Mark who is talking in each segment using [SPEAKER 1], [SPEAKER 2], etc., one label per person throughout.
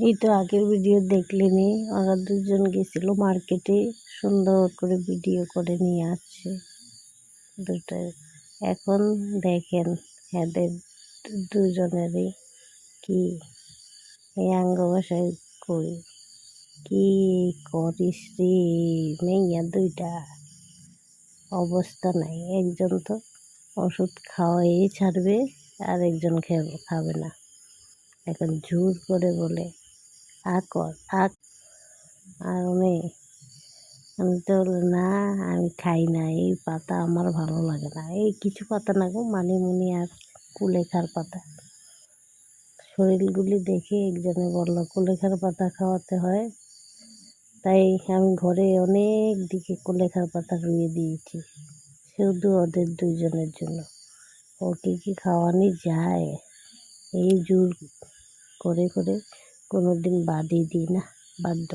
[SPEAKER 1] এই তো আগের ভিডিও দেখলেনি, ওরা দুজন গেছিল মার্কেটে, সুন্দর করে ভিডিও করে নিয়ে আসছে দুটো। এখন দেখেন এদের দুজনেরই কি এই অঙ্গবাসায় করি, কি করিস রে মেইয়া দুইটা, অবস্থা নাই। একজন তো ওষুধ খাওয়াই ছাড়বে, আর একজন খাবে না। এখন জোর করে বলে আ কর আ, আর আমি তো বললাম, না আমি খাই না, এই পাতা আমার ভালো লাগে না। এই কিছু পাতা না গো, মানিমুনি আর কুলেখাড় পাতা। শরীরগুলি দেখে একজনে বলল কুলেখাড় পাতা খাওয়াতে হয়, তাই আমি ঘরে অনেক দিকে কুলেখাড় পাতা রুইয়ে দিয়েছি, শুধু ওদের দুজনের জন্য। ওকে কি খাওয়ানি যায়? এই জোর করে করে কোনোদিন বাদই দিই না, বাধ্য,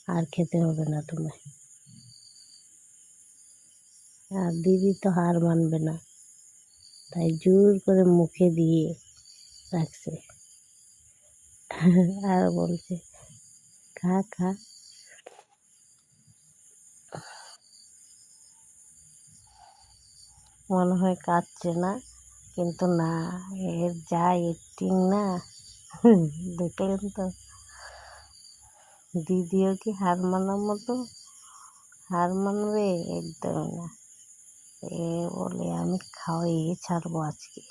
[SPEAKER 1] আর খেতে হবে না তোমায়। আর দিদি তো হার মানবে না, তাই জোর করে মুখে দিয়ে রাখছে আর বলছে খা খা। মনে হয় কাঁদছে না, কিন্তু না, এর যা অ্যাক্টিং না, দেখলেন তো। দিদিও কি হার মানার মতো? হার মানবে? একদম না। এ বলে আমি খাওয়াই ছাড়বো আজকে।